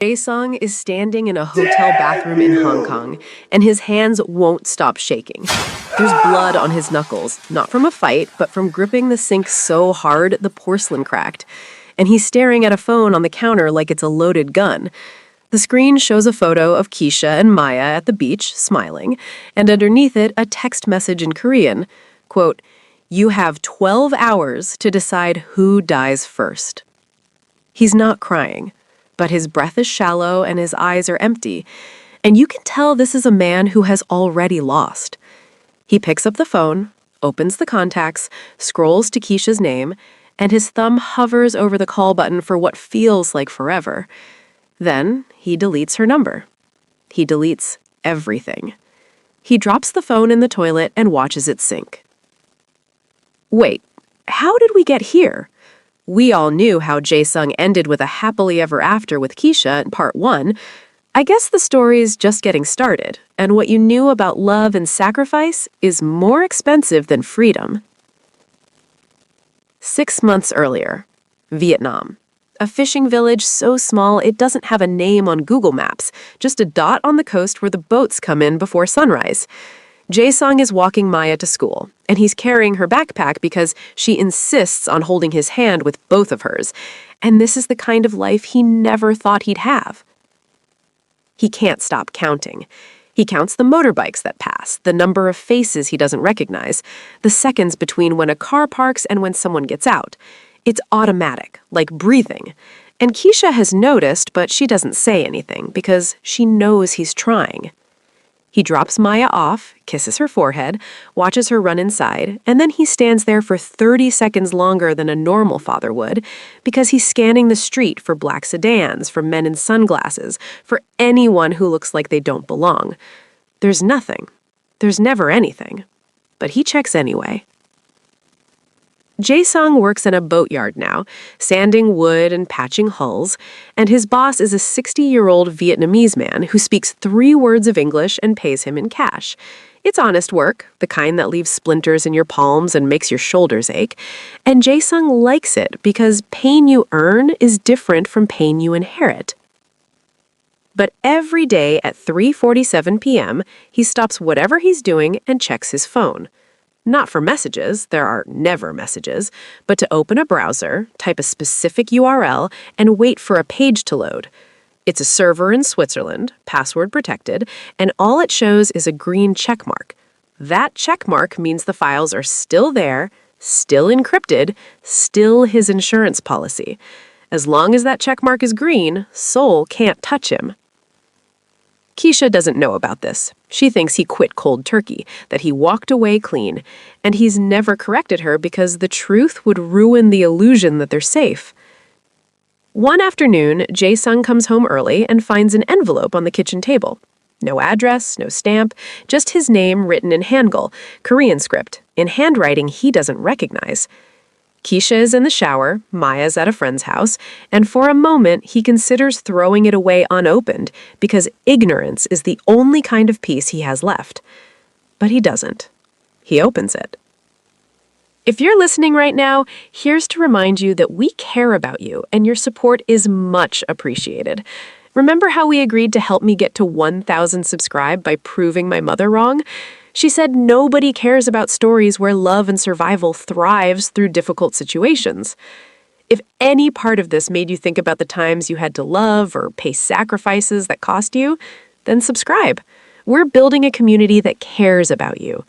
Jae-sung is standing in a hotel bathroom in Hong Kong, and his hands won't stop shaking. There's blood on his knuckles, not from a fight, but from gripping the sink so hard the porcelain cracked. And he's staring at a phone on the counter like it's a loaded gun. The screen shows a photo of Keisha and Maya at the beach, smiling, and underneath it, a text message in Korean. Quote, "You have 12 hours to decide who dies first." He's not crying, but his breath is shallow and his eyes are empty, and you can tell this is a man who has already lost. He picks up the phone, opens the contacts, scrolls to Keisha's name, and his thumb hovers over the call button for what feels like forever. Then he deletes her number. He deletes everything. He drops the phone in the toilet and watches it sink. Wait, how did we get here? We all knew how Jae-sung ended with a happily ever after with Keisha in part 1. I guess the story's just getting started, and what you knew about love and sacrifice is more expensive than freedom. 6 months earlier, Vietnam. A fishing village so small it doesn't have a name on Google Maps, just a dot on the coast where the boats come in before sunrise. Jae-sung is walking Maya to school, and he's carrying her backpack because she insists on holding his hand with both of hers, and this is the kind of life he never thought he'd have. He can't stop counting. He counts the motorbikes that pass, the number of faces he doesn't recognize, the seconds between when a car parks and when someone gets out. It's automatic, like breathing. And Keisha has noticed, but she doesn't say anything because she knows he's trying. He drops Maya off, kisses her forehead, watches her run inside, and then he stands there for 30 seconds longer than a normal father would because he's scanning the street for black sedans, for men in sunglasses, for anyone who looks like they don't belong. There's nothing. There's never anything. But he checks anyway. Jae-sung works in a boatyard now, sanding wood and patching hulls, and his boss is a 60-year-old Vietnamese man who speaks 3 words of English and pays him in cash. It's honest work, the kind that leaves splinters in your palms and makes your shoulders ache, and Jae-sung likes it because pain you earn is different from pain you inherit. But every day at 3:47 p.m., he stops whatever he's doing and checks his phone. Not for messages, there are never messages, but to open a browser, type a specific URL, and wait for a page to load. It's a server in Switzerland, password protected, and all it shows is a green check mark. That check mark means the files are still there, still encrypted, still his insurance policy. As long as that check mark is green, Seoul can't touch him. Keisha doesn't know about this. She thinks he quit cold turkey, that he walked away clean, and he's never corrected her because the truth would ruin the illusion that they're safe. One afternoon, Jae-sung comes home early and finds an envelope on the kitchen table. No address, no stamp, just his name written in Hangul, Korean script, in handwriting he doesn't recognize. Keisha is in the shower, Maya's at a friend's house, and for a moment he considers throwing it away unopened because ignorance is the only kind of peace he has left. But he doesn't. He opens it. If you're listening right now, here's to remind you that we care about you and your support is much appreciated. Remember how we agreed to help me get to 1,000 subscribed by proving my mother wrong? She said nobody cares about stories where love and survival thrives through difficult situations. If any part of this made you think about the times you had to love or pay sacrifices that cost you, then subscribe. We're building a community that cares about you.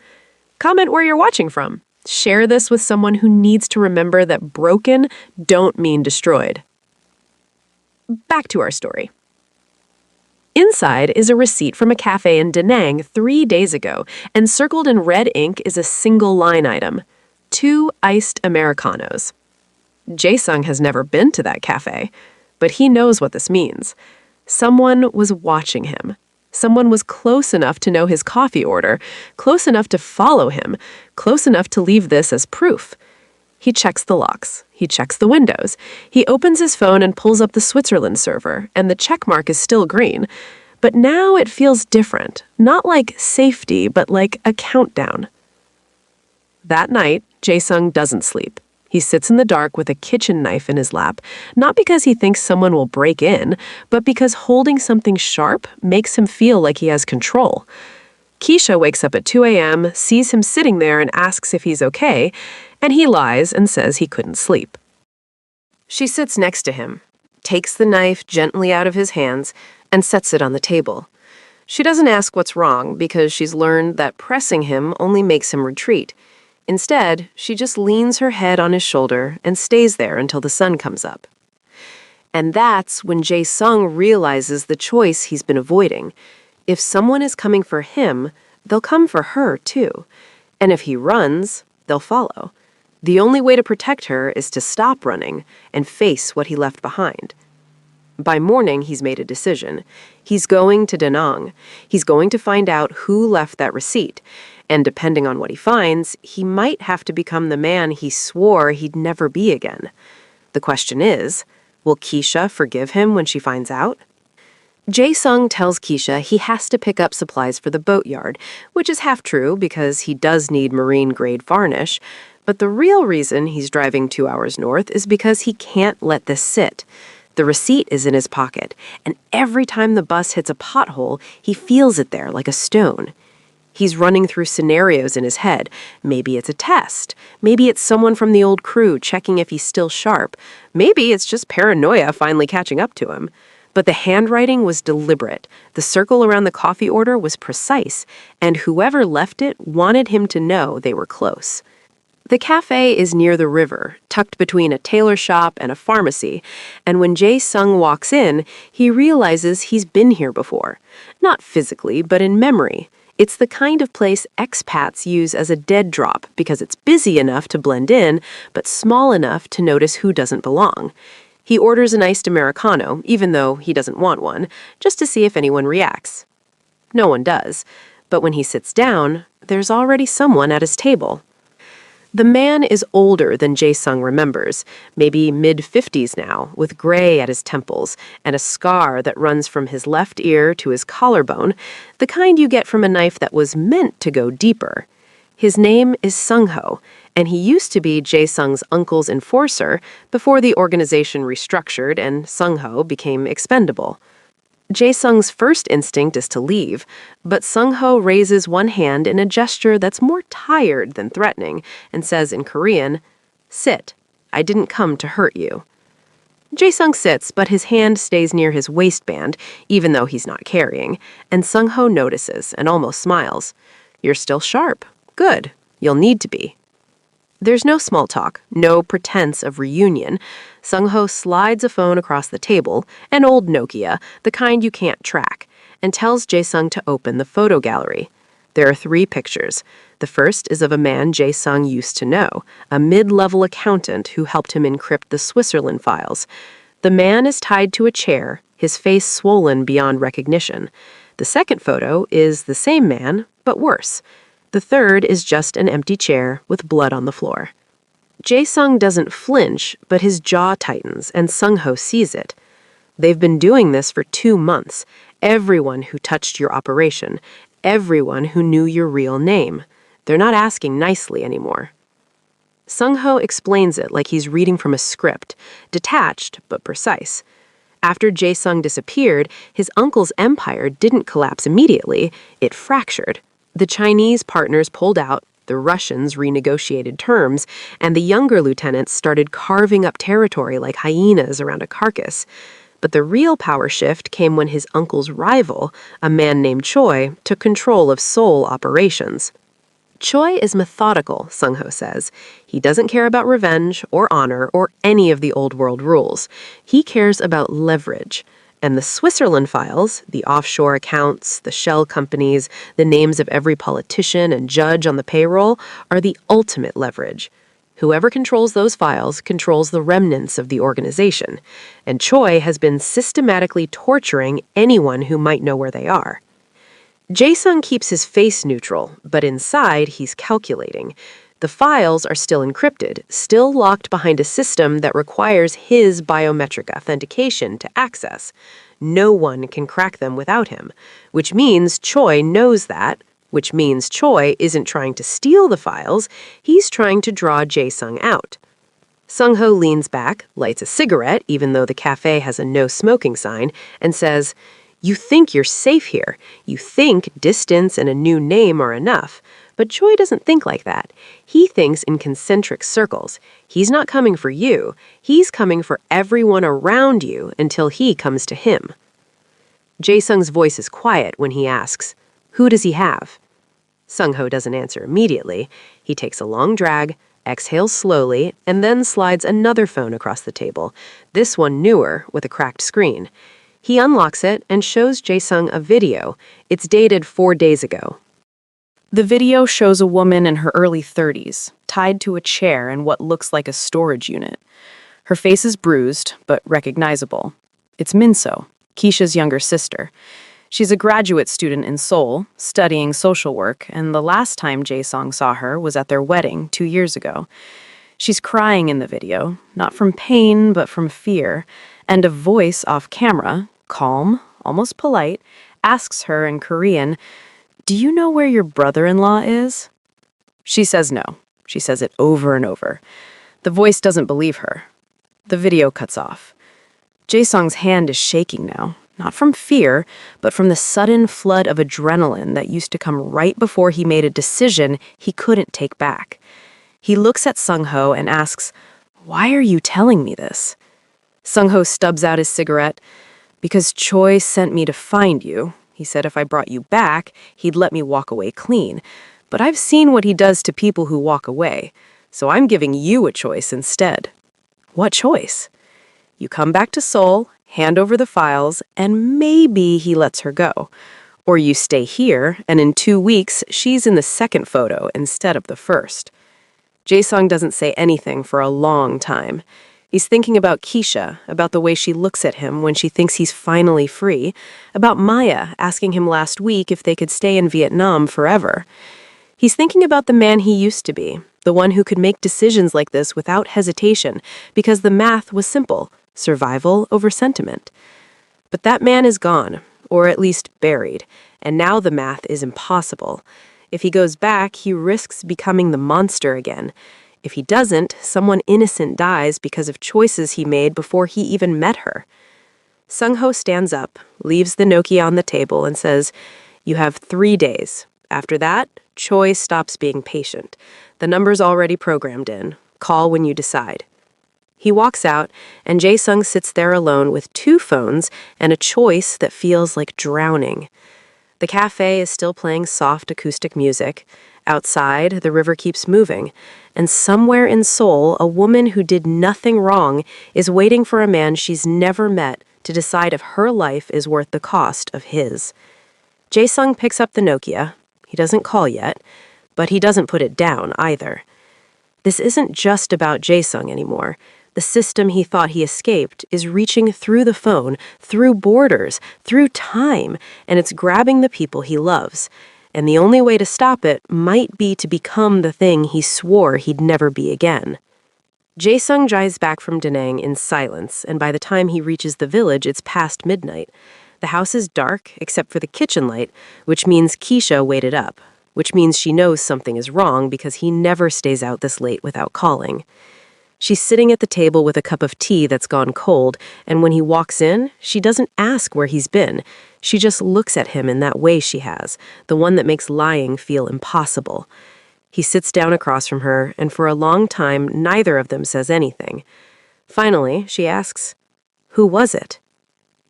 Comment where you're watching from. Share this with someone who needs to remember that broken don't mean destroyed. Back to our story. Inside is a receipt from a cafe in Da Nang 3 days ago, and circled in red ink is a single line item: 2 iced Americanos. Jae-sung has never been to that cafe, but he knows what this means. Someone was watching him. Someone was close enough to know his coffee order, close enough to follow him, close enough to leave this as proof. He checks the locks. He checks the windows. He opens his phone and pulls up the Switzerland server, and the check mark is still green. But now it feels different. Not like safety, but like a countdown. That night, Jae-sung doesn't sleep. He sits in the dark with a kitchen knife in his lap, not because he thinks someone will break in, but because holding something sharp makes him feel like he has control. Keisha wakes up at 2 a.m., sees him sitting there and asks if he's okay, and he lies and says he couldn't sleep. She sits next to him, takes the knife gently out of his hands, and sets it on the table. She doesn't ask what's wrong because she's learned that pressing him only makes him retreat. Instead, she just leans her head on his shoulder and stays there until the sun comes up. And that's when Jae-sung realizes the choice he's been avoiding. If someone is coming for him, they'll come for her too. And if he runs, they'll follow. The only way to protect her is to stop running and face what he left behind. By morning, he's made a decision. He's going to Da Nang. He's going to find out who left that receipt. And depending on what he finds, he might have to become the man he swore he'd never be again. The question is, will Keisha forgive him when she finds out? Jae-sung tells Keisha he has to pick up supplies for the boatyard, which is half true because he does need marine-grade varnish. But the real reason he's driving 2 hours north is because he can't let this sit. The receipt is in his pocket, and every time the bus hits a pothole, he feels it there like a stone. He's running through scenarios in his head. Maybe it's a test. Maybe it's someone from the old crew checking if he's still sharp. Maybe it's just paranoia finally catching up to him. But the handwriting was deliberate. The circle around the coffee order was precise, and whoever left it wanted him to know they were close. The cafe is near the river, tucked between a tailor shop and a pharmacy, and when Jae-sung walks in, he realizes he's been here before. Not physically, but in memory. It's the kind of place expats use as a dead drop because it's busy enough to blend in, but small enough to notice who doesn't belong. He orders an iced Americano, even though he doesn't want one, just to see if anyone reacts. No one does, but when he sits down, there's already someone at his table. The man is older than Jae-sung remembers, maybe mid-50s now, with gray at his temples and a scar that runs from his left ear to his collarbone, the kind you get from a knife that was meant to go deeper. His name is Sung-ho, and he used to be Jae-sung's uncle's enforcer before the organization restructured and Sung-ho became expendable. Jae-sung's first instinct is to leave, but Sung-ho raises one hand in a gesture that's more tired than threatening and says in Korean, "Sit. I didn't come to hurt you." Jae-sung sits, but his hand stays near his waistband, even though he's not carrying, and Sung-ho notices and almost smiles. "You're still sharp. Good. You'll need to be." There's no small talk, no pretense of reunion. Sung-ho slides a phone across the table, an old Nokia, the kind you can't track, and tells Jae-sung to open the photo gallery. There are 3 pictures. The first is of a man Jae-sung used to know, a mid-level accountant who helped him encrypt the Switzerland files. The man is tied to a chair, his face swollen beyond recognition. The second photo is the same man, but worse. The third is just an empty chair with blood on the floor. Jae-sung doesn't flinch, but his jaw tightens, and Sung-ho sees it. They've been doing this for 2 months. Everyone who touched your operation, everyone who knew your real name. They're not asking nicely anymore. Sung-ho explains it like he's reading from a script, detached but precise. After Jae-sung disappeared, his uncle's empire didn't collapse immediately, it fractured. The Chinese partners pulled out, the Russians renegotiated terms, and the younger lieutenants started carving up territory like hyenas around a carcass. But the real power shift came when his uncle's rival, a man named Choi, took control of Seoul operations. Choi is methodical, Sung-ho says. He doesn't care about revenge or honor or any of the old world rules. He cares about leverage. And the Switzerland files, the offshore accounts, the shell companies, the names of every politician and judge on the payroll are the ultimate leverage. Whoever controls those files controls the remnants of the organization, and Choi has been systematically torturing anyone who might know where they are. Jae-sung keeps his face neutral, but inside he's calculating. The files are still encrypted, still locked behind a system that requires his biometric authentication to access. No one can crack them without him, which means Choi knows that, which means Choi isn't trying to steal the files, he's trying to draw Jae-sung out. Sung-ho leans back, lights a cigarette, even though the cafe has a no smoking sign, and says, "You think you're safe here. You think distance and a new name are enough. But Choi doesn't think like that. He thinks in concentric circles. He's not coming for you. He's coming for everyone around you until he comes to him." Jae-sung's voice is quiet when he asks, "Who does he have?" Sung-ho doesn't answer immediately. He takes a long drag, exhales slowly, and then slides another phone across the table, this one newer with a cracked screen. He unlocks it and shows Jae-sung a video. It's dated 4 days ago. The video shows a woman in her early 30s, tied to a chair in what looks like a storage unit. Her face is bruised, but recognizable. It's Minso, Keisha's younger sister. She's a graduate student in Seoul, studying social work, and the last time Jae-sung saw her was at their wedding 2 years ago. She's crying in the video, not from pain, but from fear, and a voice off camera, calm, almost polite, asks her in Korean, "Do you know where your brother-in-law is?" She says no. She says it over and over. The voice doesn't believe her. The video cuts off. Jae-sung's hand is shaking now, not from fear, but from the sudden flood of adrenaline that used to come right before he made a decision he couldn't take back. He looks at Sung-ho and asks, "Why are you telling me this?" Sung-ho stubs out his cigarette. "Because Choi sent me to find you. He said if I brought you back, he'd let me walk away clean. But I've seen what he does to people who walk away, so I'm giving you a choice instead." "What choice?" "You come back to Seoul, hand over the files, and maybe he lets her go. Or you stay here, and in 2 weeks, she's in the second photo instead of the first." Jae-sung doesn't say anything for a long time. He's thinking about Keisha, about the way she looks at him when she thinks he's finally free, about Maya asking him last week if they could stay in Vietnam forever. He's thinking about the man he used to be, the one who could make decisions like this without hesitation, because the math was simple, survival over sentiment. But that man is gone, or at least buried, and now the math is impossible. If he goes back, he risks becoming the monster again. If he doesn't, someone innocent dies because of choices he made before he even met her. Sung-ho stands up, leaves the Nokia on the table, and says, "You have 3 days. After that, Choi stops being patient. The number's already programmed in. Call when you decide." He walks out, and Jae-sung sits there alone with 2 phones and a choice that feels like drowning. The cafe is still playing soft acoustic music. Outside, the river keeps moving, and somewhere in Seoul, a woman who did nothing wrong is waiting for a man she's never met to decide if her life is worth the cost of his. Jae-sung picks up the Nokia. He doesn't call yet, but he doesn't put it down either. This isn't just about Jae-sung anymore. The system he thought he escaped is reaching through the phone, through borders, through time, and it's grabbing the people he loves. And the only way to stop it might be to become the thing he swore he'd never be again. Jae-sung drives back from Da Nang in silence, and by the time he reaches the village, it's past midnight. The house is dark, except for the kitchen light, which means Keisha waited up, which means she knows something is wrong because he never stays out this late without calling. She's sitting at the table with a cup of tea that's gone cold, and when he walks in, she doesn't ask where he's been. She just looks at him in that way she has, the one that makes lying feel impossible. He sits down across from her, and for a long time, neither of them says anything. Finally, she asks, "Who was it?"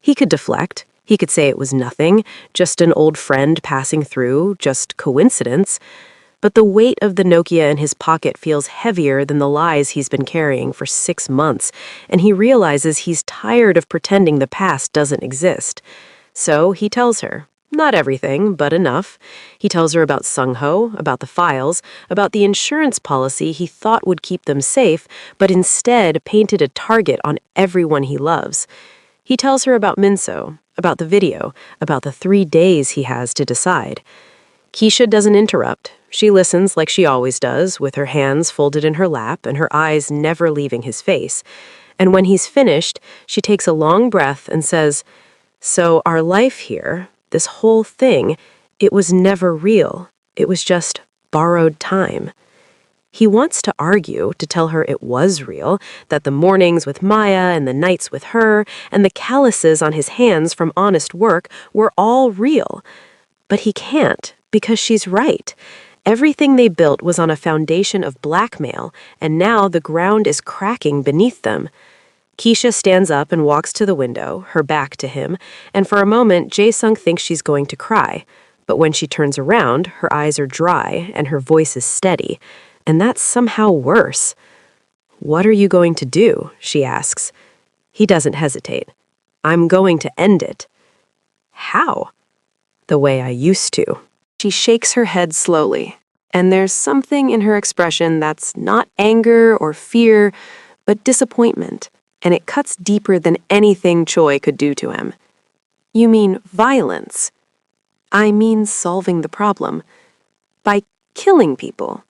He could deflect. He could say it was nothing, just an old friend passing through, just coincidence. But the weight of the Nokia in his pocket feels heavier than the lies he's been carrying for 6 months, and he realizes he's tired of pretending the past doesn't exist. So he tells her. Not everything, but enough. He tells her about Sung-ho, about the files, about the insurance policy he thought would keep them safe, but instead painted a target on everyone he loves. He tells her about Minso, about the video, about the 3 days he has to decide. Keisha doesn't interrupt. She listens like she always does, with her hands folded in her lap and her eyes never leaving his face. And when he's finished, she takes a long breath and says, "So our life here, this whole thing, it was never real. It was just borrowed time." He wants to argue, to tell her it was real, that the mornings with Maya and the nights with her and the calluses on his hands from honest work were all real. But he can't, because she's right. Everything they built was on a foundation of blackmail, and now the ground is cracking beneath them. Keisha stands up and walks to the window, her back to him, and for a moment Jae-sung thinks she's going to cry. But when she turns around, her eyes are dry and her voice is steady. And that's somehow worse. "What are you going to do?" she asks. He doesn't hesitate. "I'm going to end it." "How?" "The way I used to." She shakes her head slowly, and there's something in her expression that's not anger or fear, but disappointment, and it cuts deeper than anything Choi could do to him. "You mean violence?" "I mean solving the problem. By killing people."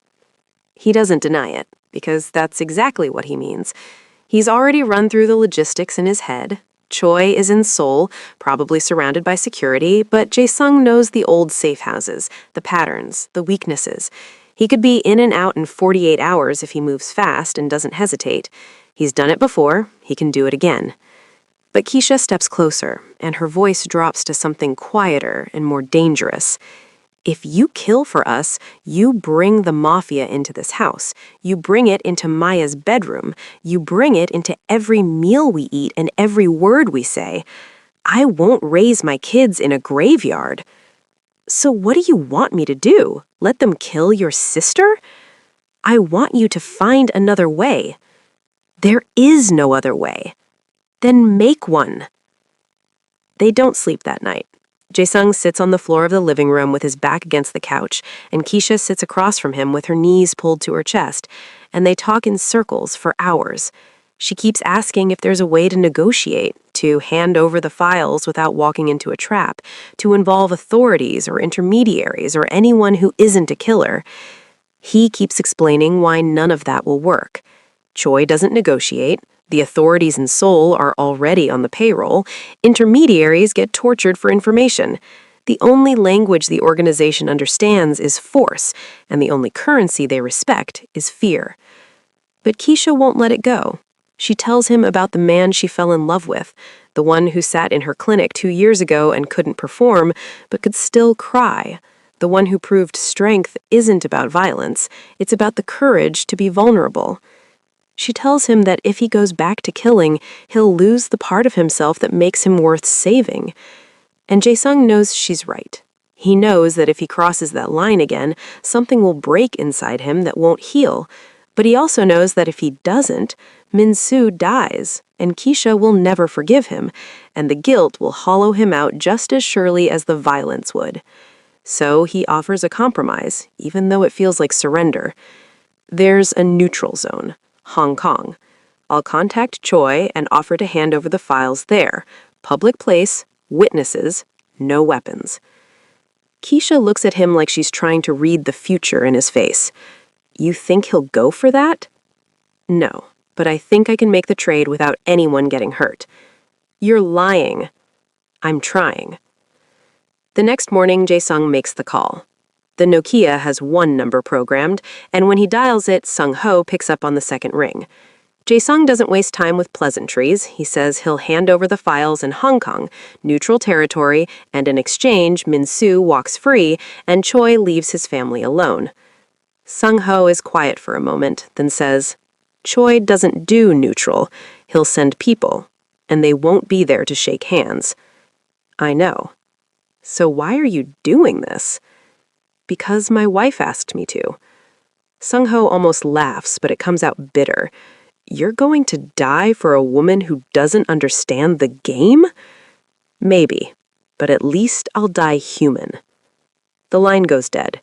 He doesn't deny it, because that's exactly what he means. He's already run through the logistics in his head. Choi is in Seoul, probably surrounded by security, but Jae-sung knows the old safe houses, the patterns, the weaknesses. He could be in and out in 48 hours if he moves fast and doesn't hesitate. He's done it before, he can do it again. But Keisha steps closer, and her voice drops to something quieter and more dangerous. "If you kill for us, you bring the Mafia into this house. You bring it into Maya's bedroom. You bring it into every meal we eat and every word we say. I won't raise my kids in a graveyard." "So what do you want me to do? Let them kill your sister?" "I want you to find another way." "There is no other way." "Then make one." They don't sleep that night. Jae-sung sits on the floor of the living room with his back against the couch, and Keisha sits across from him with her knees pulled to her chest, and they talk in circles for hours. She keeps asking if there's a way to negotiate, to hand over the files without walking into a trap, to involve authorities or intermediaries or anyone who isn't a killer. He keeps explaining why none of that will work. Choi doesn't negotiate. The authorities in Seoul are already on the payroll. Intermediaries get tortured for information. The only language the organization understands is force, and the only currency they respect is fear. But Keisha won't let it go. She tells him about the man she fell in love with, the one who sat in her clinic 2 years ago and couldn't perform, but could still cry. The one who proved strength isn't about violence, it's about the courage to be vulnerable. She tells him that if he goes back to killing, he'll lose the part of himself that makes him worth saving. And Jae-sung knows she's right. He knows that if he crosses that line again, something will break inside him that won't heal. But he also knows that if he doesn't, Min-soo dies, and Keisha will never forgive him, and the guilt will hollow him out just as surely as the violence would. So he offers a compromise, even though it feels like surrender. There's a neutral zone. Hong Kong. I'll contact Choi and offer to hand over the files there. Public place, witnesses, no weapons. Keisha looks at him like she's trying to read the future in his face. "You think he'll go for that?" "No, but I think I can make the trade without anyone getting hurt." "You're lying." "I'm trying." The next morning, Jae-sung makes the call. The Nokia has one number programmed, and when he dials it, Sung-ho picks up on the second ring. Jae-sung doesn't waste time with pleasantries. He says he'll hand over the files in Hong Kong, neutral territory, and in exchange, Min-soo walks free, and Choi leaves his family alone. Sung-ho is quiet for a moment, then says, "Choi doesn't do neutral. He'll send people, and they won't be there to shake hands." "I know." "So why are you doing this?" "Because my wife asked me to." Sung-ho almost laughs, but it comes out bitter. "You're going to die for a woman who doesn't understand the game?" "Maybe, but at least I'll die human." The line goes dead.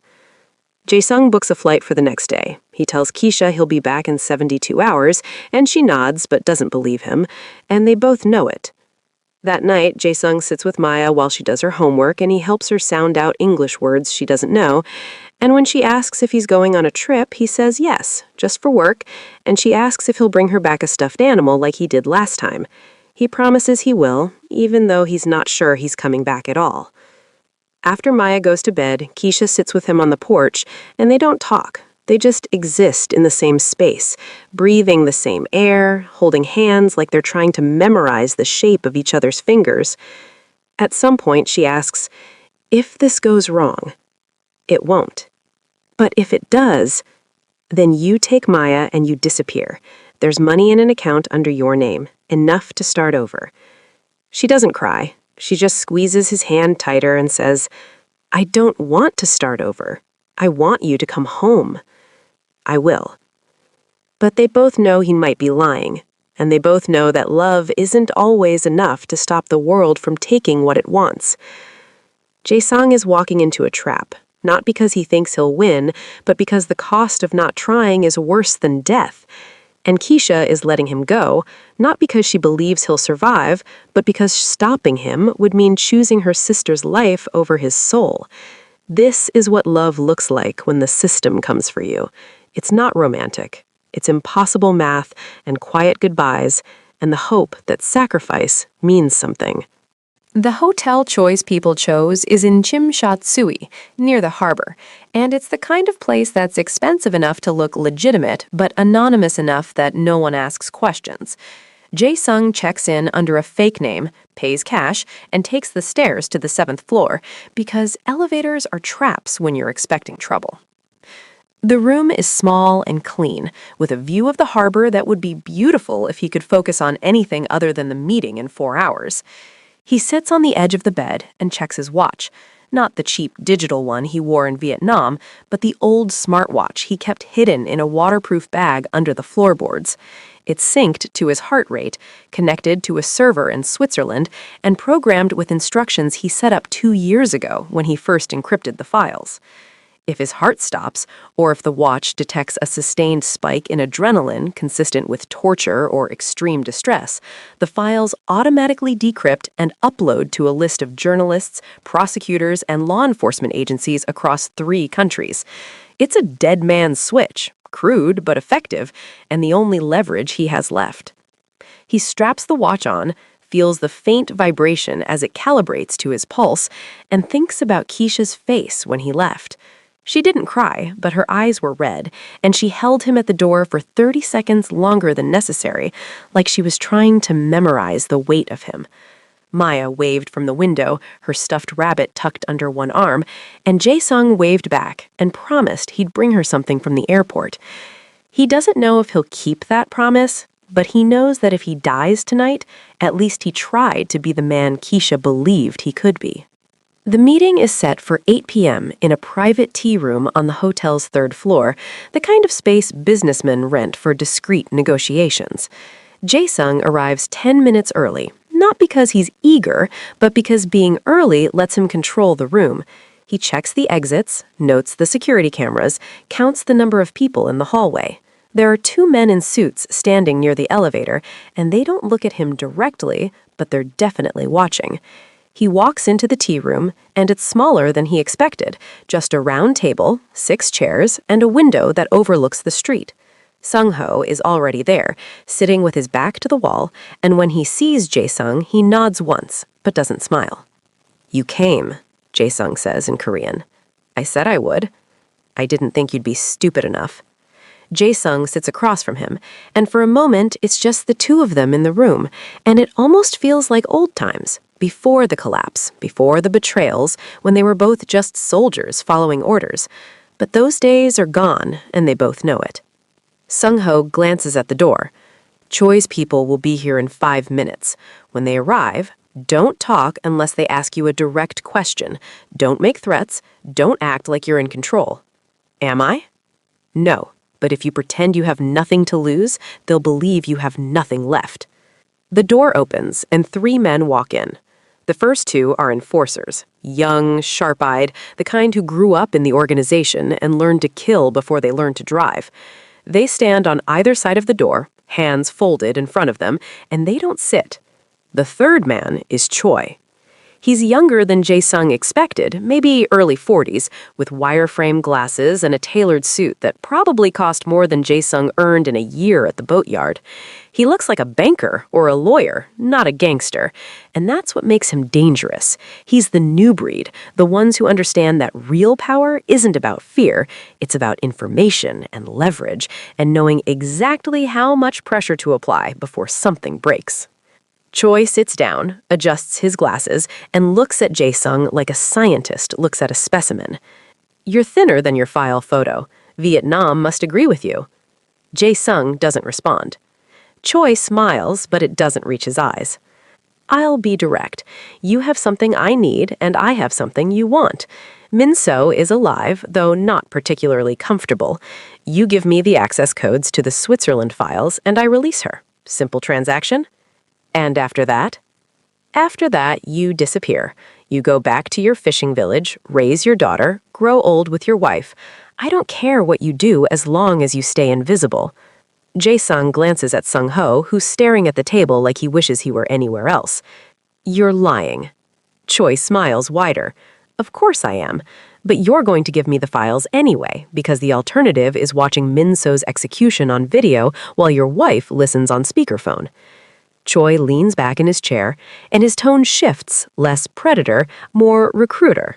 Jae-sung books a flight for the next day. He tells Keisha he'll be back in 72 hours, and she nods but doesn't believe him, and they both know it. That night, Jae-sung sits with Maya while she does her homework, and he helps her sound out English words she doesn't know. And when she asks if he's going on a trip, he says yes, just for work, and she asks if he'll bring her back a stuffed animal like he did last time. He promises he will, even though he's not sure he's coming back at all. After Maya goes to bed, Keisha sits with him on the porch, and they don't talk. They just exist in the same space, breathing the same air, holding hands like they're trying to memorize the shape of each other's fingers. At some point, she asks, "If this goes wrong, it won't. But if it does, then you take Maya and you disappear. There's money in an account under your name, enough to start over." She doesn't cry. She just squeezes his hand tighter and says, "I don't want to start over. I want you to come home." "I will." But they both know he might be lying, and they both know that love isn't always enough to stop the world from taking what it wants. Jae-sung is walking into a trap, not because he thinks he'll win, but because the cost of not trying is worse than death. And Keisha is letting him go, not because she believes he'll survive, but because stopping him would mean choosing her sister's life over his soul. This is what love looks like when the system comes for you. It's not romantic. It's impossible math and quiet goodbyes and the hope that sacrifice means something. The hotel choice people chose is in Chimshatsui, near the harbor, and it's the kind of place that's expensive enough to look legitimate, but anonymous enough that no one asks questions. Jae-sung checks in under a fake name, pays cash, and takes the stairs to the 7th floor, because elevators are traps when you're expecting trouble. The room is small and clean, with a view of the harbor that would be beautiful if he could focus on anything other than the meeting in 4 hours. He sits on the edge of the bed and checks his watch, not the cheap digital one he wore in Vietnam, but the old smartwatch he kept hidden in a waterproof bag under the floorboards. It's synced to his heart rate, connected to a server in Switzerland, and programmed with instructions he set up 2 years ago when he first encrypted the files. If his heart stops, or if the watch detects a sustained spike in adrenaline consistent with torture or extreme distress, the files automatically decrypt and upload to a list of journalists, prosecutors, and law enforcement agencies across 3 countries. It's a dead man's switch, crude but effective, and the only leverage he has left. He straps the watch on, feels the faint vibration as it calibrates to his pulse, and thinks about Keisha's face when he left. She didn't cry, but her eyes were red, and she held him at the door for 30 seconds longer than necessary, like she was trying to memorize the weight of him. Maya waved from the window, her stuffed rabbit tucked under one arm, and Jae-sung waved back and promised he'd bring her something from the airport. He doesn't know if he'll keep that promise, but he knows that if he dies tonight, at least he tried to be the man Keisha believed he could be. The meeting is set for 8 p.m. in a private tea room on the hotel's 3rd floor, the kind of space businessmen rent for discreet negotiations. Jae-sung arrives 10 minutes early, not because he's eager, but because being early lets him control the room. He checks the exits, notes the security cameras, counts the number of people in the hallway. There are 2 men in suits standing near the elevator, and they don't look at him directly, but they're definitely watching. He walks into the tea room, and it's smaller than he expected, just a round table, 6 chairs, and a window that overlooks the street. Sung-ho is already there, sitting with his back to the wall, and when he sees Jae-sung, he nods once, but doesn't smile. "You came," Jae-sung says in Korean. "I said I would. I didn't think you'd be stupid enough." Jae-sung sits across from him, and for a moment it's just the 2 of them in the room, and it almost feels like old times, before the collapse, before the betrayals, when they were both just soldiers following orders. But those days are gone, and they both know it. Sung-ho glances at the door. Choi's people will be here in 5 minutes. When they arrive, don't talk unless they ask you a direct question. Don't make threats. Don't act like you're in control. Am I? No. But if you pretend you have nothing to lose, they'll believe you have nothing left. The door opens, and 3 men walk in. The first 2 are enforcers, young, sharp-eyed, the kind who grew up in the organization and learned to kill before they learned to drive. They stand on either side of the door, hands folded in front of them, and they don't sit. The third man is Choi. He's younger than Jae-sung expected, maybe early 40s, with wireframe glasses and a tailored suit that probably cost more than Jae-sung earned in a year at the boatyard. He looks like a banker or a lawyer, not a gangster, and that's what makes him dangerous. He's the new breed, the ones who understand that real power isn't about fear, it's about information and leverage, and knowing exactly how much pressure to apply before something breaks. Choi sits down, adjusts his glasses, and looks at Jae-sung like a scientist looks at a specimen. "You're thinner than your file photo. Vietnam must agree with you." Jae-sung doesn't respond. Choi smiles, but it doesn't reach his eyes. "I'll be direct. You have something I need, and I have something you want. Min-so is alive, though not particularly comfortable. You give me the access codes to the Switzerland files, and I release her. Simple transaction? And after that? After that, you disappear. You go back to your fishing village, raise your daughter, grow old with your wife. I don't care what you do as long as you stay invisible." Jae-sung glances at Sung-ho, who's staring at the table like he wishes he were anywhere else. "You're lying." Choi smiles wider. "Of course I am. But you're going to give me the files anyway, because the alternative is watching Min-so's execution on video while your wife listens on speakerphone." Choi leans back in his chair, and his tone shifts, less predator, more recruiter.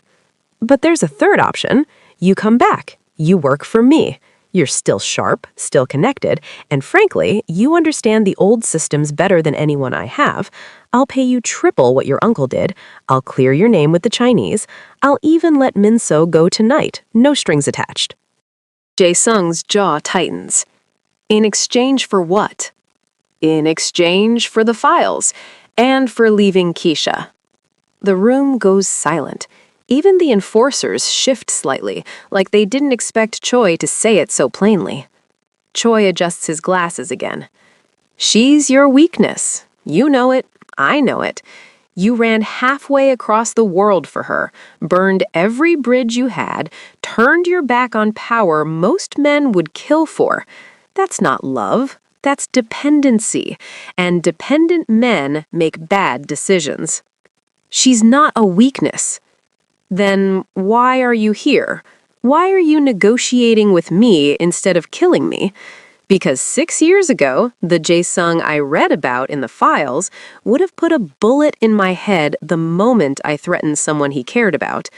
"But there's a third option. You come back. You work for me. You're still sharp, still connected, and frankly, you understand the old systems better than anyone I have. I'll pay you triple what your uncle did. I'll clear your name with the Chinese. I'll even let Min-so go tonight, no strings attached." Jae-sung's jaw tightens. In exchange for what? In exchange for the files, and for leaving Keisha. The room goes silent. Even the enforcers shift slightly, like they didn't expect Choi to say it so plainly. Choi adjusts his glasses again. "She's your weakness. You know it. I know it. You ran halfway across the world for her, burned every bridge you had, turned your back on power most men would kill for. That's not love. That's dependency, and dependent men make bad decisions. She's not a weakness. Then why are you here? Why are you negotiating with me instead of killing me? Because 6 years ago, the Jae-sung I read about in the files would have put a bullet in my head the moment I threatened someone he cared about.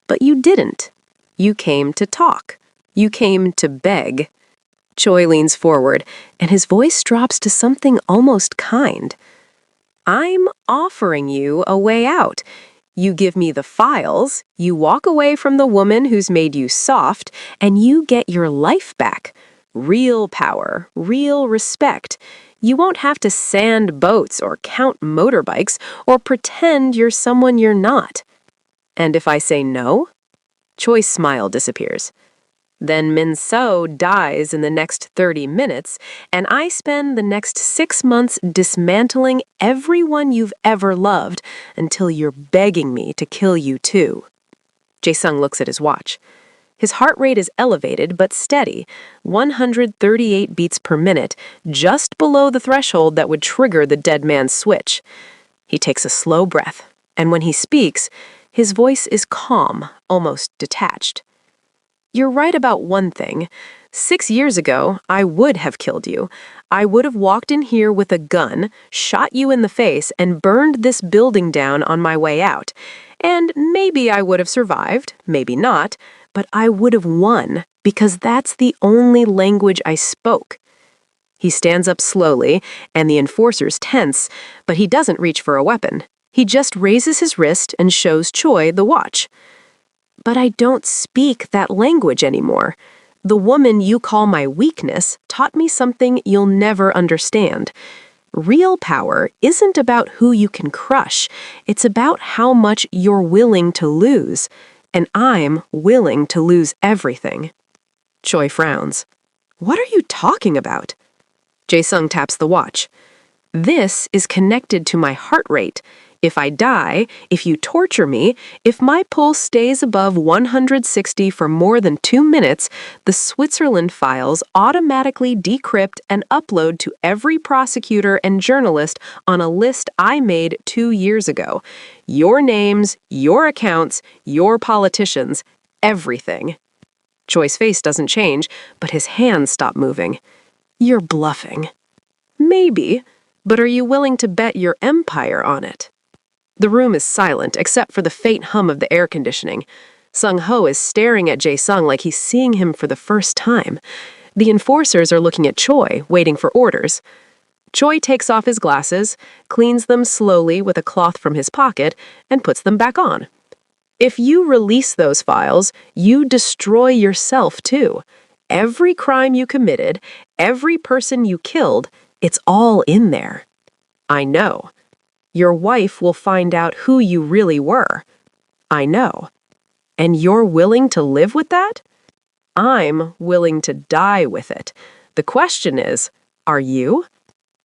But you didn't. You came to talk. You came to beg." Choi leans forward, and his voice drops to something almost kind. "I'm offering you a way out. You give me the files, you walk away from the woman who's made you soft, and you get your life back. Real power, real respect. You won't have to sand boats or count motorbikes or pretend you're someone you're not." "And if I say no?" Choi's smile disappears. "Then Min-so dies in the next 30 minutes, and I spend the next 6 months dismantling everyone you've ever loved until you're begging me to kill you too." Jae-sung looks at his watch. His heart rate is elevated but steady, 138 beats per minute, just below the threshold that would trigger the dead man's switch. He takes a slow breath, and when he speaks, his voice is calm, almost detached. "You're right about one thing. 6 years ago, I would have killed you. I would have walked in here with a gun, shot you in the face, and burned this building down on my way out. And maybe I would have survived, maybe not, but I would have won, because that's the only language I spoke." He stands up slowly, and the enforcers tense, but he doesn't reach for a weapon. He just raises his wrist and shows Choi the watch. "But I don't speak that language anymore. The woman you call my weakness taught me something you'll never understand. Real power isn't about who you can crush. It's about how much you're willing to lose. And I'm willing to lose everything." Choi frowns. "What are you talking about?" Jae-sung taps the watch. "This is connected to my heart rate. If I die, if you torture me, if my pulse stays above 160 for more than 2 minutes, the Switzerland files automatically decrypt and upload to every prosecutor and journalist on a list I made 2 years ago. Your names, your accounts, your politicians, everything. Choi's face doesn't change, but his hands stop moving. You're bluffing. Maybe, but are you willing to bet your empire on it? The room is silent, except for the faint hum of the air conditioning. Sung-ho is staring at Jae-sung like he's seeing him for the first time. The enforcers are looking at Choi, waiting for orders. Choi takes off his glasses, cleans them slowly with a cloth from his pocket, and puts them back on. If you release those files, you destroy yourself too. Every crime you committed, every person you killed, it's all in there. I know. Your wife will find out who you really were. I know. And you're willing to live with that? I'm willing to die with it. The question is, are you?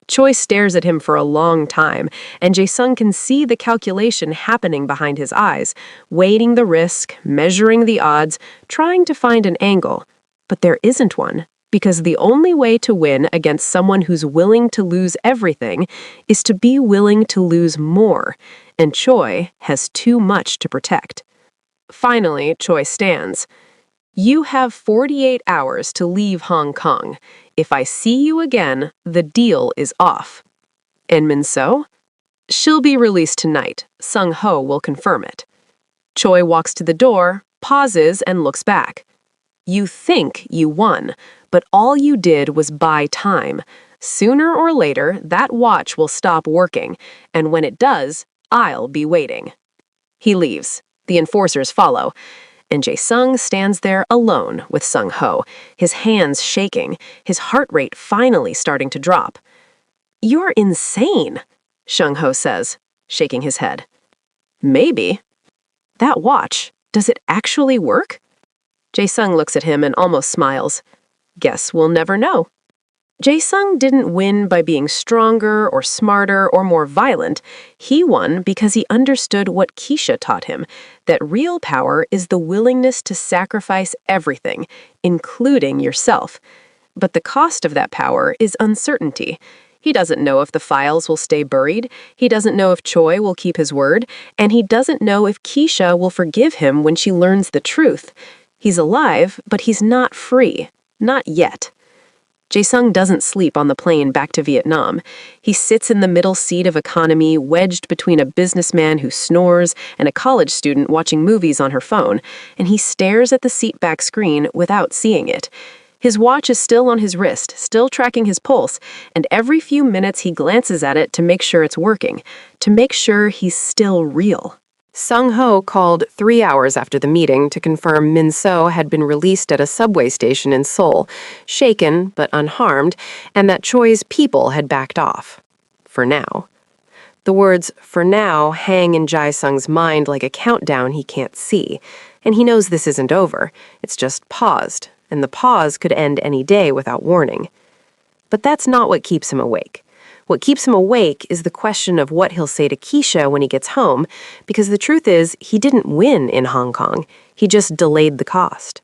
Choi stares at him for a long time, and Jae-sung can see the calculation happening behind his eyes, weighing the risk, measuring the odds, trying to find an angle. But there isn't one. Because the only way to win against someone who's willing to lose everything is to be willing to lose more, and Choi has too much to protect. Finally, Choi stands. You have 48 hours to leave Hong Kong. If I see you again, the deal is off. And Min-so? She'll be released tonight. Sung-ho will confirm it. Choi walks to the door, pauses, and looks back. You think you won, but all you did was buy time. Sooner or later, that watch will stop working, and when it does, I'll be waiting. He leaves. The enforcers follow, and Jae-sung stands there alone with Sung-ho, his hands shaking, his heart rate finally starting to drop. You're insane, Sung-ho says, shaking his head. Maybe. That watch, does it actually work? Jae-sung looks at him and almost smiles. Guess we'll never know. Jae-sung didn't win by being stronger or smarter or more violent. He won because he understood what Keisha taught him, that real power is the willingness to sacrifice everything, including yourself. But the cost of that power is uncertainty. He doesn't know if the files will stay buried, he doesn't know if Choi will keep his word, and he doesn't know if Keisha will forgive him when she learns the truth. He's alive, but he's not free. Not yet. Jae-sung doesn't sleep on the plane back to Vietnam. He sits in the middle seat of economy, wedged between a businessman who snores and a college student watching movies on her phone, and he stares at the seatback screen without seeing it. His watch is still on his wrist, still tracking his pulse, and every few minutes he glances at it to make sure it's working, to make sure he's still real. Sung-ho called 3 hours after the meeting to confirm Min-so had been released at a subway station in Seoul, shaken but unharmed, and that Choi's people had backed off. For now. The words "for now" hang in Jae-sung's mind like a countdown he can't see, and he knows this isn't over. It's just paused, and the pause could end any day without warning. But that's not what keeps him awake. What keeps him awake is the question of what he'll say to Keisha when he gets home, because the truth is, he didn't win in Hong Kong. He just delayed the cost.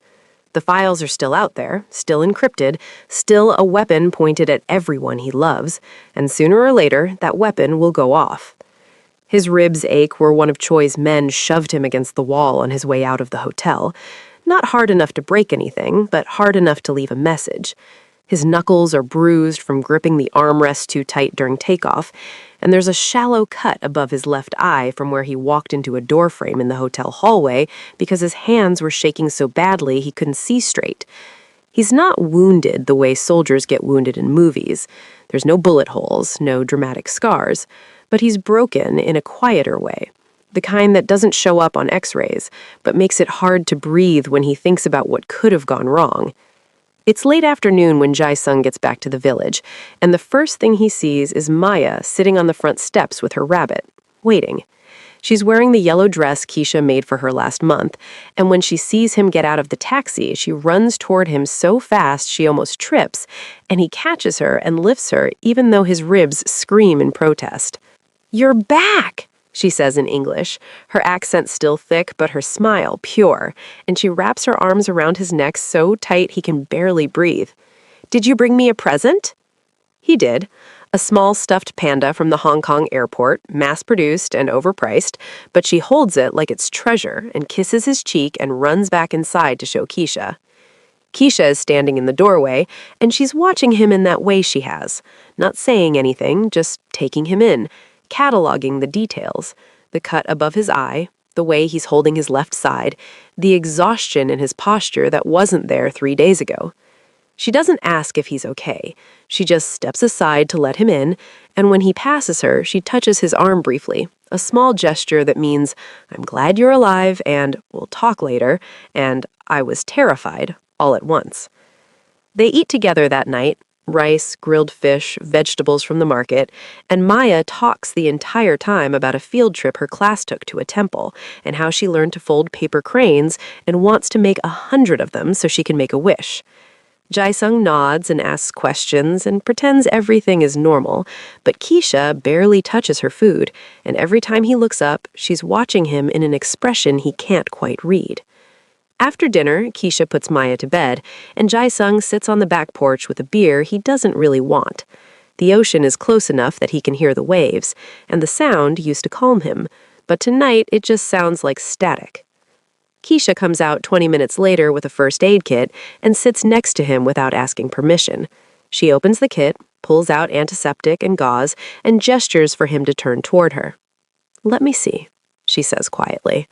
The files are still out there, still encrypted, still a weapon pointed at everyone he loves, and sooner or later, that weapon will go off. His ribs ache where one of Choi's men shoved him against the wall on his way out of the hotel. Not hard enough to break anything, but hard enough to leave a message. His knuckles are bruised from gripping the armrest too tight during takeoff, and there's a shallow cut above his left eye from where he walked into a doorframe in the hotel hallway because his hands were shaking so badly he couldn't see straight. He's not wounded the way soldiers get wounded in movies. There's no bullet holes, no dramatic scars, but he's broken in a quieter way, the kind that doesn't show up on x-rays, but makes it hard to breathe when he thinks about what could have gone wrong. It's late afternoon when Jae-sung gets back to the village, and the first thing he sees is Maya sitting on the front steps with her rabbit, waiting. She's wearing the yellow dress Keisha made for her last month, and when she sees him get out of the taxi, she runs toward him so fast she almost trips, and he catches her and lifts her even though his ribs scream in protest. "You're back!" she says in English, her accent still thick but her smile pure, and she wraps her arms around his neck so tight he can barely breathe. Did you bring me a present? He did. A small stuffed panda from the Hong Kong airport, mass-produced and overpriced, but she holds it like it's treasure and kisses his cheek and runs back inside to show Keisha. Keisha is standing in the doorway, and she's watching him in that way she has, not saying anything, just taking him in, cataloging the details, the cut above his eye, the way he's holding his left side, the exhaustion in his posture that wasn't there 3 days ago. She doesn't ask if he's okay. She just steps aside to let him in, and when he passes her, she touches his arm briefly, a small gesture that means, I'm glad you're alive, and we'll talk later, and I was terrified, all at once. They eat together that night, rice, grilled fish, vegetables from the market, and Maya talks the entire time about a field trip her class took to a temple, and how she learned to fold paper cranes and wants to make 100 of them so she can make a wish. Jae-sung nods and asks questions and pretends everything is normal, but Keisha barely touches her food, and every time he looks up, she's watching him in an expression he can't quite read. After dinner, Keisha puts Maya to bed, and Jae-sung sits on the back porch with a beer he doesn't really want. The ocean is close enough that he can hear the waves, and the sound used to calm him, but tonight it just sounds like static. Keisha comes out 20 minutes later with a first aid kit and sits next to him without asking permission. She opens the kit, pulls out antiseptic and gauze, and gestures for him to turn toward her. "Let me see," she says quietly.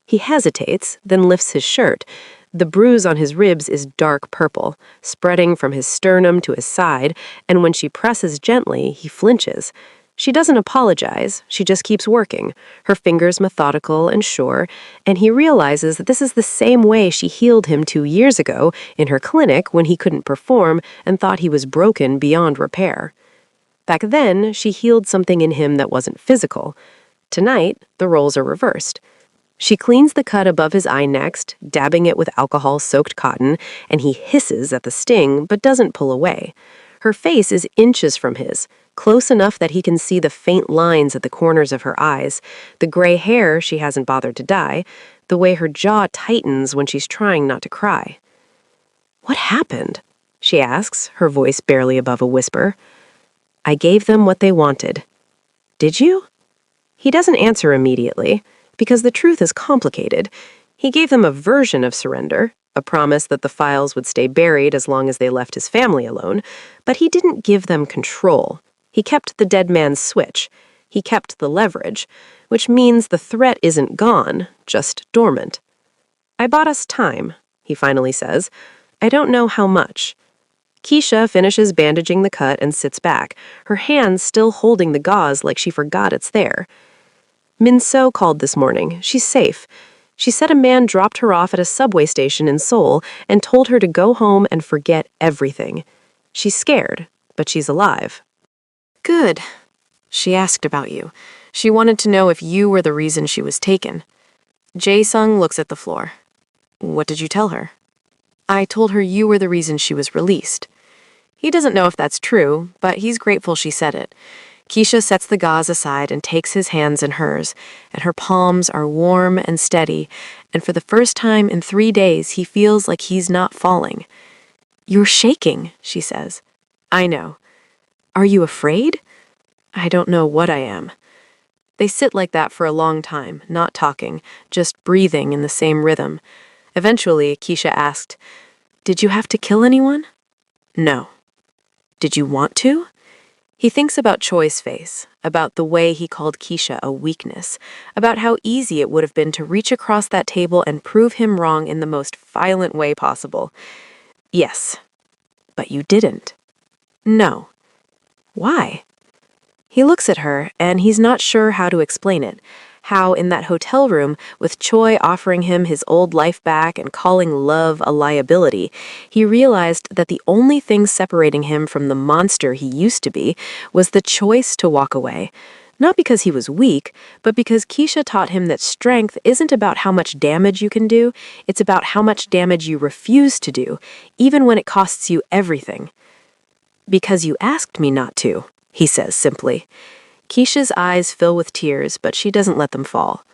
He hesitates, then lifts his shirt. The bruise on his ribs is dark purple, spreading from his sternum to his side, and when she presses gently, he flinches. She doesn't apologize, she just keeps working, her fingers methodical and sure, and he realizes that this is the same way she healed him 2 years ago in her clinic when he couldn't perform and thought he was broken beyond repair. Back then, she healed something in him that wasn't physical. Tonight, the roles are reversed. She cleans the cut above his eye next, dabbing it with alcohol-soaked cotton, and he hisses at the sting but doesn't pull away. Her face is inches from his, close enough that he can see the faint lines at the corners of her eyes, the gray hair she hasn't bothered to dye, the way her jaw tightens when she's trying not to cry. "What happened?" she asks, her voice barely above a whisper. "I gave them what they wanted." "Did you?" He doesn't answer immediately, because the truth is complicated. He gave them a version of surrender, a promise that the files would stay buried as long as they left his family alone, but he didn't give them control. He kept the dead man's switch. He kept the leverage, which means the threat isn't gone, just dormant. "I bought us time," he finally says. "I don't know how much." Keisha finishes bandaging the cut and sits back, her hands still holding the gauze like she forgot it's there. Min-so called this morning. She's safe. She said a man dropped her off at a subway station in Seoul and told her to go home and forget everything. She's scared, but she's alive. "Good. She asked about you. She wanted to know if you were the reason she was taken." Jae-sung looks at the floor. "What did you tell her?" "I told her you were the reason she was released." He doesn't know if that's true, but he's grateful she said it. Keisha sets the gauze aside and takes his hands in hers, and her palms are warm and steady, and for the first time in 3 days he feels like he's not falling. "You're shaking," she says. "I know. Are you afraid?" "I don't know what I am." They sit like that for a long time, not talking, just breathing in the same rhythm. Eventually, Keisha asked, "Did you have to kill anyone?" "No." "Did you want to?" He thinks about Choi's face, about the way he called Keisha a weakness, about how easy it would have been to reach across that table and prove him wrong in the most violent way possible. "Yes." "But you didn't." "No." "Why?" He looks at her, and he's not sure how to explain it. How, in that hotel room, with Choi offering him his old life back and calling love a liability, he realized that the only thing separating him from the monster he used to be was the choice to walk away. Not because he was weak, but because Keisha taught him that strength isn't about how much damage you can do, it's about how much damage you refuse to do, even when it costs you everything. "Because you asked me not to," he says simply. Keisha's eyes fill with tears, but she doesn't let them fall.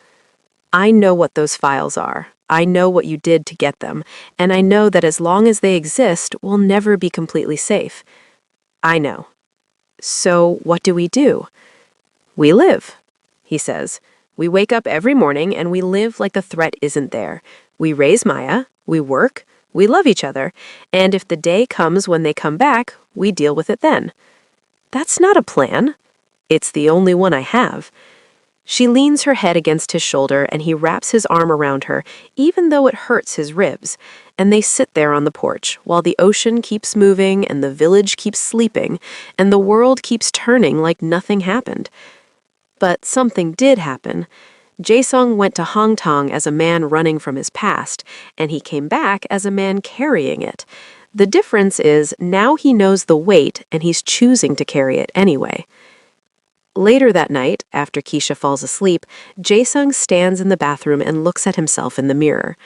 I know what those files are. I know what you did to get them, and I know that as long as they exist, we'll never be completely safe. I know. So what do? We live, he says. We wake up every morning and we live like the threat isn't there. We raise Maya, we work, we love each other, and if the day comes when they come back, we deal with it then. That's not a plan. It's the only one I have. She leans her head against his shoulder and he wraps his arm around her, even though it hurts his ribs, and they sit there on the porch while the ocean keeps moving and the village keeps sleeping and the world keeps turning like nothing happened. But something did happen. Jae-sung went to Hongtong as a man running from his past, and he came back as a man carrying it. The difference is now he knows the weight and he's choosing to carry it anyway. Later that night, after Keisha falls asleep, Jae-sung stands in the bathroom and looks at himself in the mirror.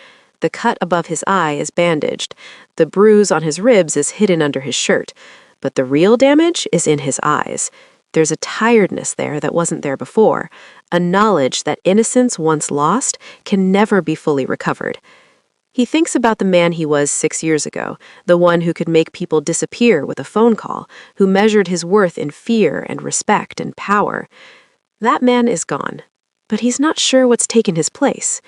The cut above his eye is bandaged. The bruise on his ribs is hidden under his shirt. But the real damage is in his eyes. There's a tiredness there that wasn't there before, a knowledge that innocence once lost can never be fully recovered. He thinks about the man he was 6 years ago, the one who could make people disappear with a phone call, who measured his worth in fear and respect and power. That man is gone, but he's not sure what's taken his place.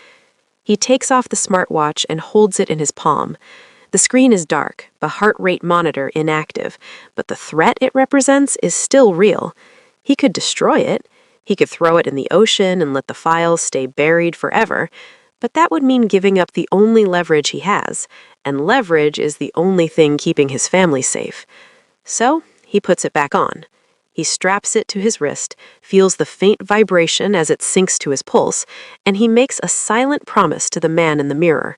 He takes off the smartwatch and holds it in his palm. The screen is dark, the heart rate monitor inactive, but the threat it represents is still real. He could destroy it. He could throw it in the ocean and let the files stay buried forever. But that would mean giving up the only leverage he has, and leverage is the only thing keeping his family safe. So he puts it back on. He straps it to his wrist, feels the faint vibration as it sinks to his pulse, and he makes a silent promise to the man in the mirror.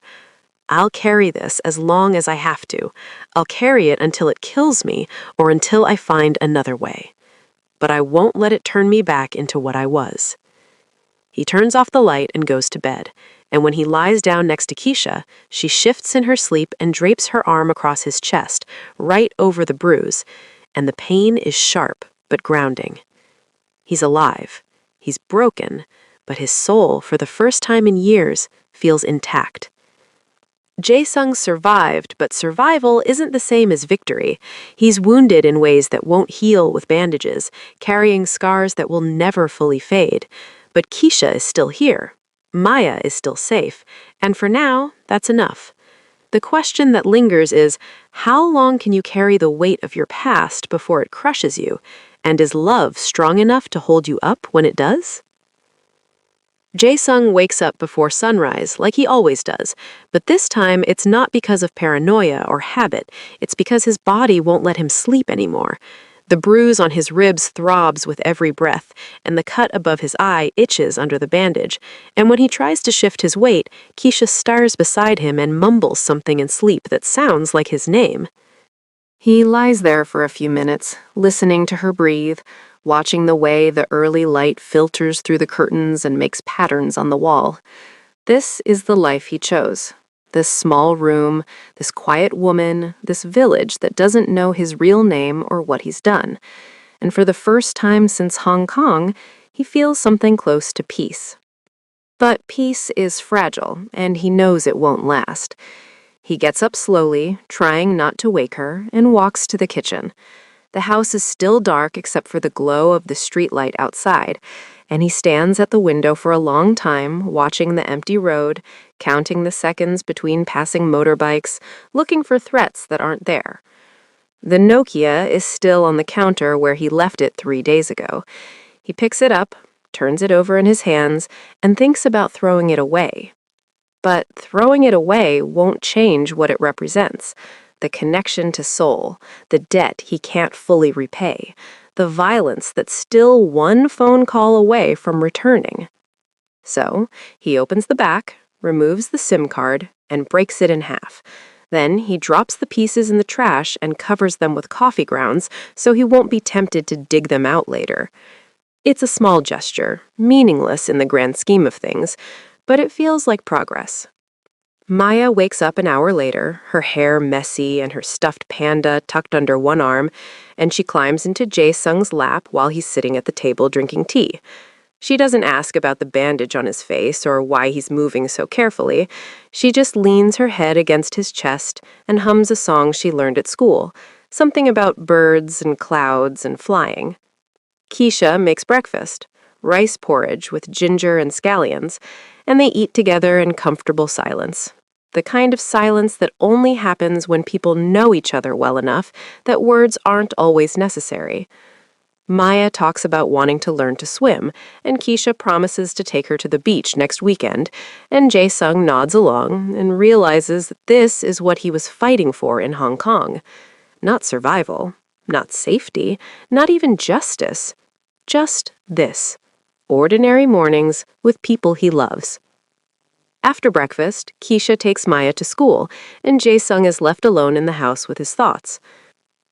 I'll carry this as long as I have to. I'll carry it until it kills me or until I find another way. But I won't let it turn me back into what I was. He turns off the light and goes to bed, and when he lies down next to Keisha, she shifts in her sleep and drapes her arm across his chest, right over the bruise, and the pain is sharp but grounding. He's alive. He's broken, but his soul, for the first time in years, feels intact. Jae-sung survived, but survival isn't the same as victory. He's wounded in ways that won't heal with bandages, carrying scars that will never fully fade. But Keisha is still here. Maya is still safe, and for now, that's enough. The question that lingers is, how long can you carry the weight of your past before it crushes you, and is love strong enough to hold you up when it does? Jae-sung wakes up before sunrise, like he always does, but this time it's not because of paranoia or habit, it's because his body won't let him sleep anymore. The bruise on his ribs throbs with every breath, and the cut above his eye itches under the bandage, and when he tries to shift his weight, Keisha stars beside him and mumbles something in sleep that sounds like his name. He lies there for a few minutes, listening to her breathe, watching the way the early light filters through the curtains and makes patterns on the wall. This is the life he chose. This small room, this quiet woman, this village that doesn't know his real name or what he's done. And for the first time since Hong Kong, he feels something close to peace. But peace is fragile, and he knows it won't last. He gets up slowly, trying not to wake her, and walks to the kitchen. The house is still dark except for the glow of the streetlight outside, and he stands at the window for a long time, watching the empty road, counting the seconds between passing motorbikes, looking for threats that aren't there. The Nokia is still on the counter where he left it 3 days ago. He picks it up, turns it over in his hands, and thinks about throwing it away. But throwing it away won't change what it represents. The connection to soul, the debt he can't fully repay, the violence that's still one phone call away from returning. So, he opens the back, removes the SIM card, and breaks it in half. Then he drops the pieces in the trash and covers them with coffee grounds so he won't be tempted to dig them out later. It's a small gesture, meaningless in the grand scheme of things, but it feels like progress. Maya wakes up an hour later, her hair messy and her stuffed panda tucked under one arm, and she climbs into Jae-sung's lap while he's sitting at the table drinking tea. She doesn't ask about the bandage on his face or why he's moving so carefully. She just leans her head against his chest and hums a song she learned at school, something about birds and clouds and flying. Keisha makes breakfast, rice porridge with ginger and scallions, and they eat together in comfortable silence. The kind of silence that only happens when people know each other well enough that words aren't always necessary. Maya talks about wanting to learn to swim, and Keisha promises to take her to the beach next weekend, and Jae-sung nods along and realizes that this is what he was fighting for in Hong Kong. Not survival, not safety, not even justice. Just this. Ordinary mornings with people he loves. After breakfast, Keisha takes Maya to school, and Jae-sung is left alone in the house with his thoughts.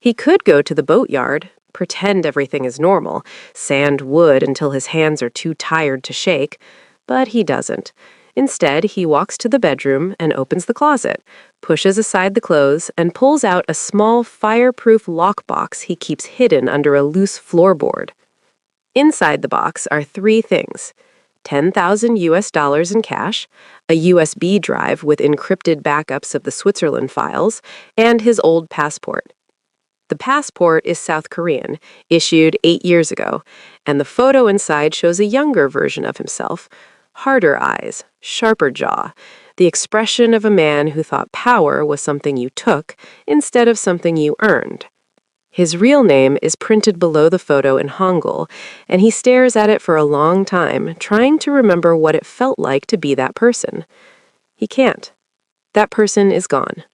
He could go to the boatyard, pretend everything is normal, sand wood until his hands are too tired to shake, but he doesn't. Instead, he walks to the bedroom and opens the closet, pushes aside the clothes, and pulls out a small fireproof lockbox he keeps hidden under a loose floorboard. Inside the box are three things: $10,000 in cash, a USB drive with encrypted backups of the Switzerland files, and his old passport. The passport is South Korean, issued 8 years ago, and the photo inside shows a younger version of himself. Harder eyes, sharper jaw, the expression of a man who thought power was something you took instead of something you earned. His real name is printed below the photo in Hangul, and he stares at it for a long time, trying to remember what it felt like to be that person. He can't. That person is gone.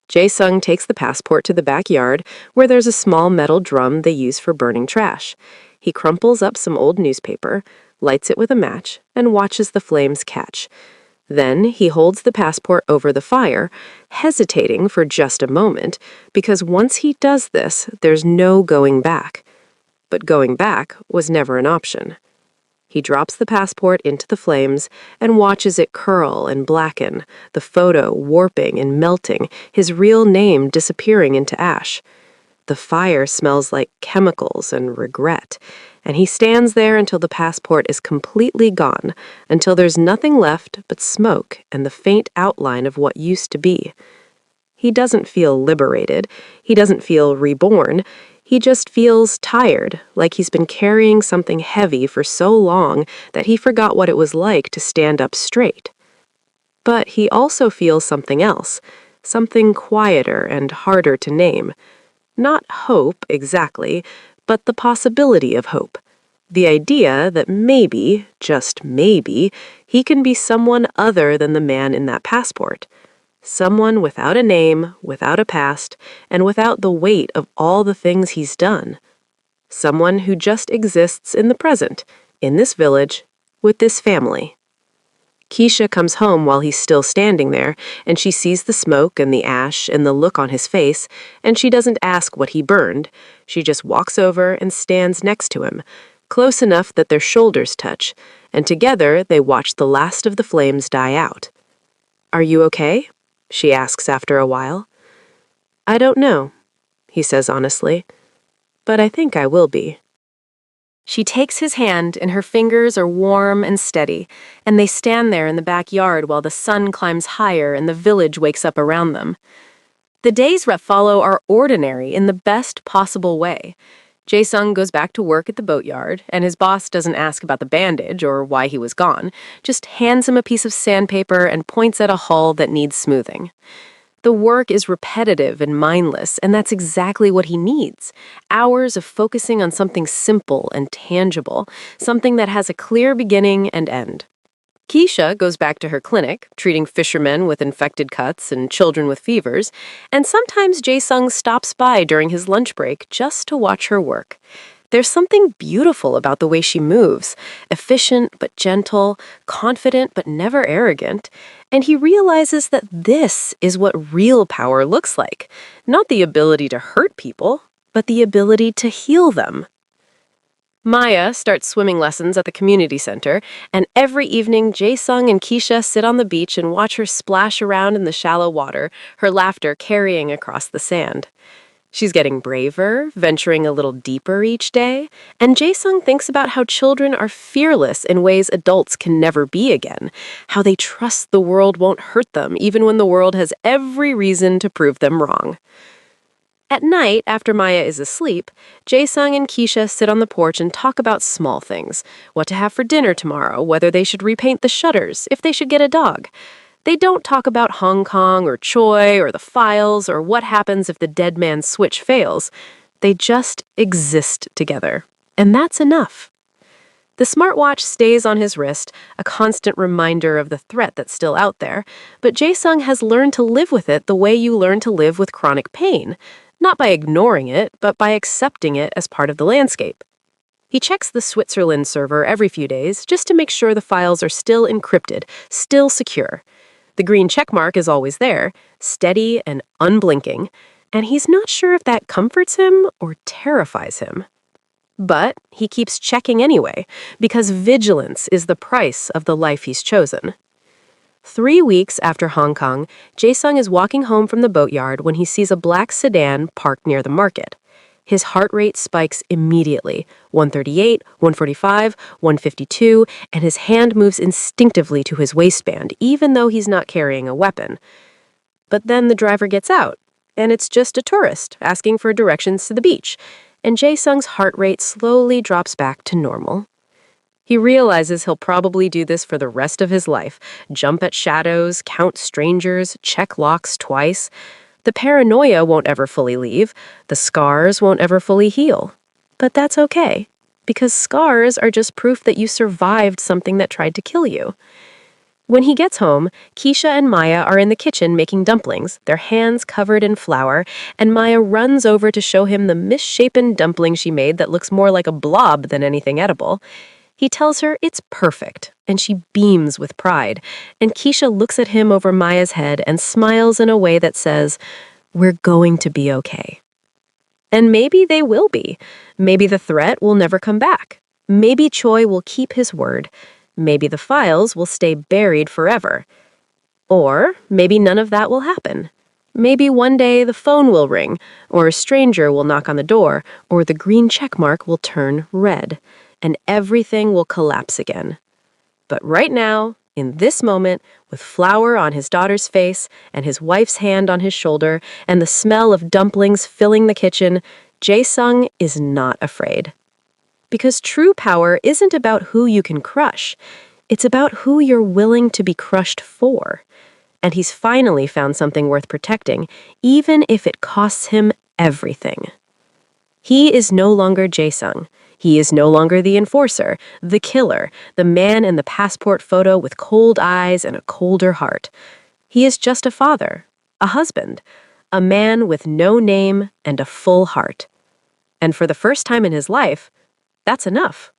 Jae-sung takes the passport to the backyard, where there's a small metal drum they use for burning trash. He crumples up some old newspaper, lights it with a match, and watches the flames catch. Then he holds the passport over the fire, hesitating for just a moment, because once he does this, there's no going back. But going back was never an option. He drops the passport into the flames and watches it curl and blacken, the photo warping and melting, his real name disappearing into ash. The fire smells like chemicals and regret, and he stands there until the passport is completely gone, until there's nothing left but smoke and the faint outline of what used to be. He doesn't feel liberated. He doesn't feel reborn. He just feels tired, like he's been carrying something heavy for so long that he forgot what it was like to stand up straight. But he also feels something else, something quieter and harder to name. Not hope, exactly, but the possibility of hope. The idea that maybe, just maybe, he can be someone other than the man in that passport. Someone without a name, without a past, and without the weight of all the things he's done. Someone who just exists in the present, in this village, with this family. Keisha comes home while he's still standing there, and she sees the smoke and the ash and the look on his face, and she doesn't ask what he burned. She just walks over and stands next to him, close enough that their shoulders touch, and together they watch the last of the flames die out. "Are you okay?" she asks after a while. "I don't know," he says honestly, "but I think I will be." She takes his hand, and her fingers are warm and steady, and they stand there in the backyard while the sun climbs higher and the village wakes up around them. The days that follow are ordinary in the best possible way. Jae-sung goes back to work at the boatyard, and his boss doesn't ask about the bandage or why he was gone, just hands him a piece of sandpaper and points at a hull that needs smoothing. The work is repetitive and mindless, and that's exactly what he needs. Hours of focusing on something simple and tangible, something that has a clear beginning and end. Keisha goes back to her clinic, treating fishermen with infected cuts and children with fevers, and sometimes Jae-sung stops by during his lunch break just to watch her work. There's something beautiful about the way she moves, efficient but gentle, confident but never arrogant, and he realizes that this is what real power looks like. Not the ability to hurt people, but the ability to heal them. Maya starts swimming lessons at the community center, and every evening Jae-sung and Keisha sit on the beach and watch her splash around in the shallow water, her laughter carrying across the sand. She's getting braver, venturing a little deeper each day, and Jae-sung thinks about how children are fearless in ways adults can never be again, how they trust the world won't hurt them even when the world has every reason to prove them wrong. At night, after Maya is asleep, Jae-sung and Keisha sit on the porch and talk about small things, what to have for dinner tomorrow, whether they should repaint the shutters, if they should get a dog. They don't talk about Hong Kong or Choi or the files or what happens if the dead man's switch fails. They just exist together. And that's enough. The smartwatch stays on his wrist, a constant reminder of the threat that's still out there, but Jae-sung has learned to live with it the way you learn to live with chronic pain, not by ignoring it, but by accepting it as part of the landscape. He checks the Switzerland server every few days just to make sure the files are still encrypted, still secure. The green checkmark is always there, steady and unblinking, and he's not sure if that comforts him or terrifies him. But he keeps checking anyway, because vigilance is the price of the life he's chosen. 3 weeks after Hong Kong, Jae-sung is walking home from the boatyard when he sees a black sedan parked near the market. His heart rate spikes immediately, 138, 145, 152, and his hand moves instinctively to his waistband, even though he's not carrying a weapon. But then the driver gets out, and it's just a tourist asking for directions to the beach, and Jae-sung's heart rate slowly drops back to normal. He realizes he'll probably do this for the rest of his life, jump at shadows, count strangers, check locks twice. The paranoia won't ever fully leave, the scars won't ever fully heal. But that's okay, because scars are just proof that you survived something that tried to kill you. When he gets home, Keisha and Maya are in the kitchen making dumplings, their hands covered in flour, and Maya runs over to show him the misshapen dumpling she made that looks more like a blob than anything edible. He tells her it's perfect, and she beams with pride, and Keisha looks at him over Maya's head and smiles in a way that says, "We're going to be okay." And maybe they will be. Maybe the threat will never come back. Maybe Choi will keep his word. Maybe the files will stay buried forever. Or maybe none of that will happen. Maybe one day the phone will ring, or a stranger will knock on the door, or the green checkmark will turn red, and everything will collapse again. But right now, in this moment, with flour on his daughter's face and his wife's hand on his shoulder and the smell of dumplings filling the kitchen, Jae-sung is not afraid. Because true power isn't about who you can crush. It's about who you're willing to be crushed for. And he's finally found something worth protecting, even if it costs him everything. He is no longer Jae-sung. He is no longer the enforcer, the killer, the man in the passport photo with cold eyes and a colder heart. He is just a father, a husband, a man with no name and a full heart. And for the first time in his life, that's enough.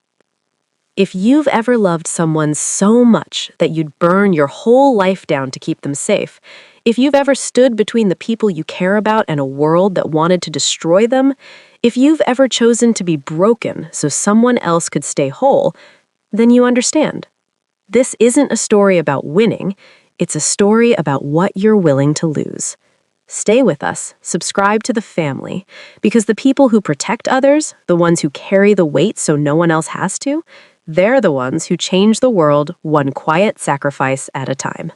If you've ever loved someone so much that you'd burn your whole life down to keep them safe, if you've ever stood between the people you care about and a world that wanted to destroy them, if you've ever chosen to be broken so someone else could stay whole, then you understand. This isn't a story about winning, it's a story about what you're willing to lose. Stay with us, subscribe to the family, because the people who protect others, the ones who carry the weight so no one else has to, they're the ones who change the world one quiet sacrifice at a time.